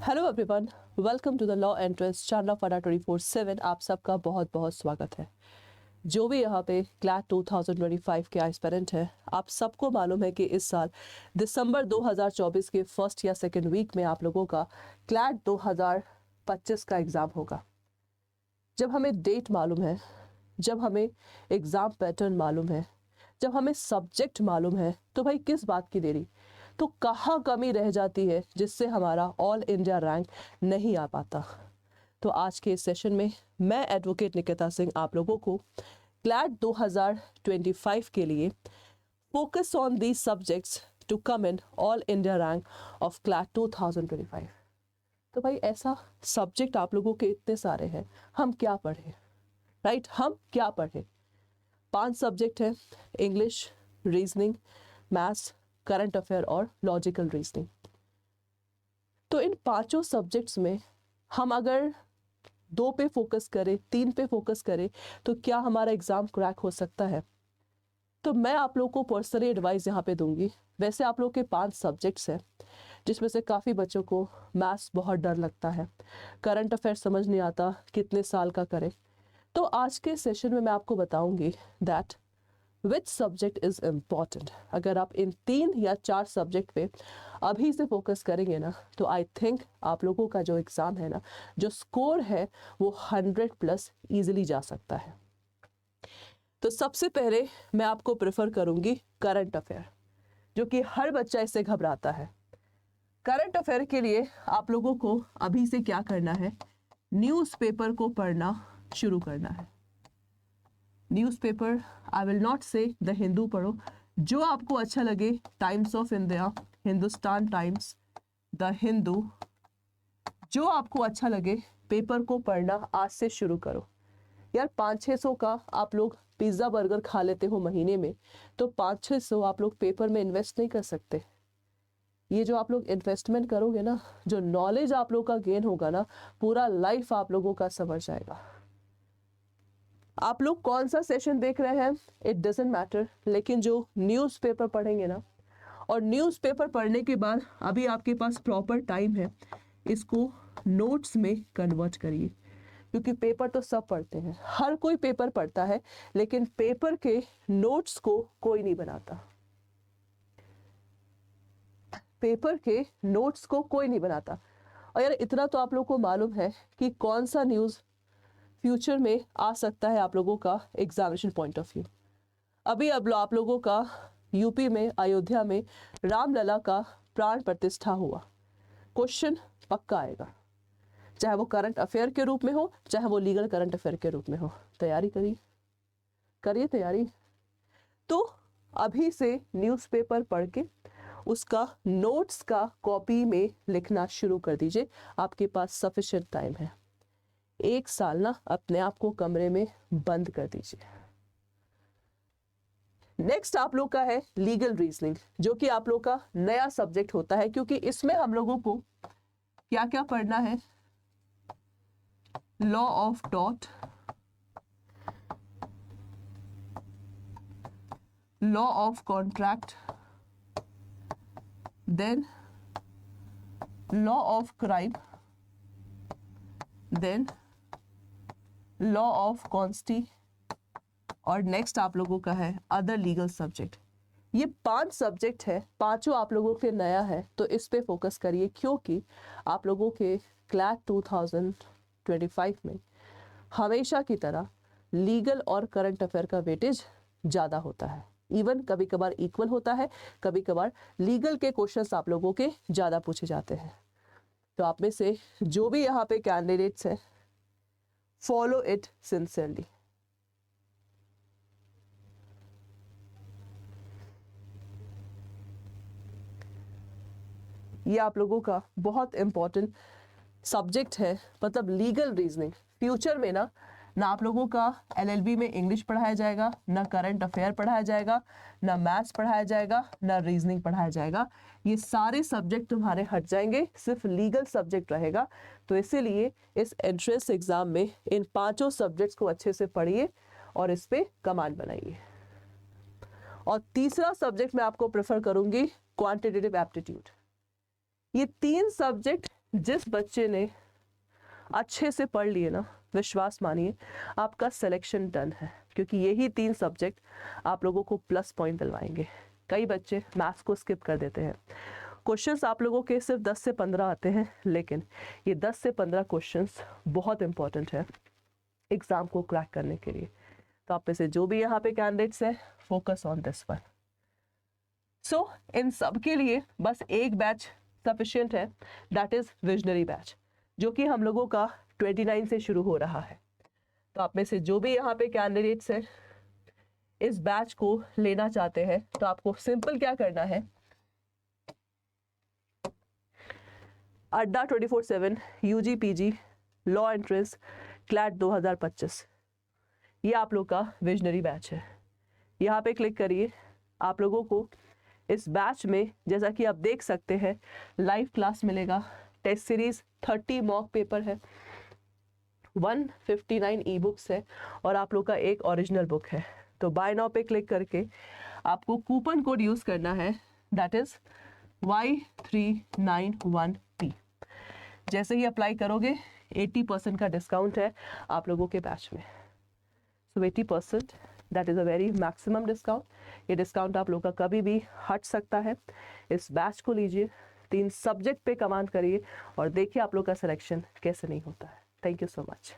Hello everyone, welcome to the law entrance चांदा फटा 24/7। आप सबका बहुत बहुत स्वागत है। जो भी यहाँ पे क्लैट 2025 के एस्पिरेंट है, आप सबको मालूम है कि इस साल दिसंबर 2024 के फर्स्ट या सेकेंड वीक में आप लोगों का क्लैट 2025 का एग्ज़ाम होगा। जब हमें डेट मालूम है, जब हमें एग्ज़ाम पैटर्न मालूम है, जब हमें सब्जेक्ट मालूम है, तो भाई किस बात की देरी। तो कहाँ कमी रह जाती है जिससे हमारा ऑल इंडिया रैंक नहीं आ पाता। तो आज के इस सेशन में मैं एडवोकेट निकिता सिंह आप लोगों को क्लैट 2025 के लिए focus on the subjects to come in all India rank of CLAT 2025। तो भाई ऐसा सब्जेक्ट आप लोगों के इतने सारे हैं, हम क्या पढ़ें, राइट? हम क्या पढ़ें? 5 सब्जेक्ट हैं: English, reasoning, maths, current affair और लॉजिकल रीजनिंग। तो इन पांचों सब्जेक्ट्स में हम अगर 2 पे फोकस करें, 3 पे फोकस करें, तो क्या हमारा एग्जाम क्रैक हो सकता है? तो मैं आप लोगों को पर्सनली एडवाइस यहाँ पे दूंगी। वैसे आप लोग के 5 सब्जेक्ट्स हैं, जिसमें से काफ़ी बच्चों को मैथ्स बहुत डर लगता है, करंट अफेयर समझ नहीं आता कितने साल का करें। तो आज के सेशन में मैं आपको बताऊंगी that which subject is important. अगर आप इन 3 या 4 सब्जेक्ट पे अभी से फोकस करेंगे ना, तो आई थिंक आप लोगों का जो एग्ज़ाम है ना, जो स्कोर है वो 100+ ईजिली जा सकता है। तो सबसे पहले मैं आपको प्रेफर करूंगी करंट अफेयर, जो कि हर बच्चा इससे घबराता है। करंट अफेयर के लिए आप लोगों को अभी से क्या करना है, न्यूज़पेपर को पढ़ना शुरू करना है। न्यूज़पेपर, आई विल नॉट से द हिंदू पढ़ो, जो आपको अच्छा लगे, times of India, Hindustan times, the Hindu, जो आपको अच्छा लगे पेपर को पढ़ना आज से शुरू करो। यार 500-600 का आप लोग पिज़्ज़ा बर्गर खा लेते हो महीने में, तो 500-600 आप लोग पेपर में इन्वेस्ट नहीं कर सकते। ये जो आप लोग इन्वेस्टमेंट करोगे ना, जो नॉलेज आप लोग का गेन होगा ना, पूरा लाइफ आप लोगों का समझ जाएगा। आप लोग कौन सा सेशन देख रहे हैं इट डजेंट मैटर, लेकिन जो न्यूज़पेपर पढ़ेंगे ना, और न्यूज़पेपर पढ़ने के बाद अभी आपके पास प्रॉपर टाइम है, इसको नोट्स में कन्वर्ट करिए। क्योंकि पेपर तो सब पढ़ते हैं, हर कोई पेपर पढ़ता है, लेकिन पेपर के नोट्स को कोई नहीं बनाता। पेपर के नोट्स को कोई नहीं बनाता। और यार इतना तो आप लोग को मालूम है कि कौन सा न्यूज़ फ्यूचर में आ सकता है आप लोगों का एग्जामिनेशन पॉइंट ऑफ व्यू। अभी अब आप लोगों का यूपी में अयोध्या में रामलला का प्राण प्रतिष्ठा हुआ। क्वेश्चन पक्का आएगा, चाहे वो करंट अफेयर के रूप में हो, चाहे वो लीगल करंट अफेयर के रूप में हो। तैयारी करिए तैयारी। तो अभी से न्यूज़पेपर पढ़ के उसका नोट्स का कॉपी में लिखना शुरू कर दीजिए। आपके पास सफिशिएंट टाइम है। 1 साल ना अपने आप को कमरे में बंद कर दीजिए। नेक्स्ट आप लोग का है लीगल रीजनिंग, जो कि आप लोग का नया सब्जेक्ट होता है, क्योंकि इसमें हम लोगों को क्या क्या पढ़ना है, law of tort, law of contract, then law of crime, then law of consti, और नेक्स्ट आप लोगों का है अदर लीगल सब्जेक्ट। ये 5 सब्जेक्ट है, पांचों आप लोगों के नया है, तो इस पे फोकस करिए, क्योंकि आप लोगों के क्लैट 2025 में हमेशा की तरह लीगल और करंट अफेयर का वेटेज ज़्यादा होता है। इवन कभी कभार इक्वल होता है, कभी कभार लीगल के क्वेश्चंस आप लोगों के ज़्यादा पूछे जाते हैं। तो आप में से जो भी यहाँ पे कैंडिडेट्स हैं, फॉलो इट सिंसियरली। ये आप लोगों का बहुत इंपॉर्टेंट सब्जेक्ट है, मतलब लीगल रीजनिंग। फ्यूचर में ना आप लोगों का एलएलबी में इंग्लिश पढ़ाया जाएगा, ना करंट अफेयर पढ़ाया जाएगा, ना मैथ्स पढ़ाया जाएगा, ना रीजनिंग पढ़ाया जाएगा। ये सारे सब्जेक्ट तुम्हारे हट जाएंगे, सिर्फ लीगल सब्जेक्ट रहेगा। तो इसीलिए इस एंट्रेंस एग्जाम में इन 5 सब्जेक्ट्स को अच्छे से पढ़िए और इस पे कमांड बनाइए। और तीसरा सब्जेक्ट मैं आपको प्रेफर करूंगी क्वांटिटेटिव एप्टीट्यूड। ये 3 सब्जेक्ट जिस बच्चे ने अच्छे से पढ़ लिए ना, विश्वास मानिए आपका सिलेक्शन डन है, क्योंकि यही 3 सब्जेक्ट आप लोगों को प्लस पॉइंट दिलवाएंगे। कई बच्चे मैथ्स को स्किप कर देते हैं। क्वेश्चंस आप लोगों के सिर्फ 10 से 15 आते हैं, लेकिन ये 10 से 15 क्वेश्चंस बहुत इंपॉर्टेंट है एग्ज़ाम को क्रैक करने के लिए। तो आप में से जो भी यहाँ पे कैंडिडेट्स हैं, फोकस ऑन दिस वन। सो इन सब के लिए बस एक बैच सफिशिएंट है, दैट इज़ विजनरी बैच, जो कि हम लोगों का 29 से शुरू हो रहा है। तो आप में से जो भी यहाँ पे कैंडिडेट्स हैं इस बैच को लेना चाहते हैं, तो आपको सिंपल क्या करना है, Adda 24/7 UG PG law entrance CLAT 2025, ये आप लोग का विजनरी बैच है। यहाँ पे क्लिक करिए। आप लोगों को इस बैच में जैसा कि आप देख सकते हैं लाइव क्लास मिलेगा, टेस्ट सीरीज 30 मॉक पेपर है, 159 ई बुक्स है और आप लोग का एक ओरिजिनल बुक है। तो बाय नाउ पे क्लिक करके आपको कूपन कोड यूज़ करना है, दैट इज़ Y391P। जैसे ही अप्लाई करोगे 80% का डिस्काउंट है आप लोगों के बैच में। सो 80% that is a very maximum discount. ये डिस्काउंट आप लोग का कभी भी हट सकता है। इस बैच को लीजिए, 3 सब्जेक्ट पे कमांड करिए और देखिए आप लोग का सिलेक्शन कैसे नहीं होता है। Thank you so much.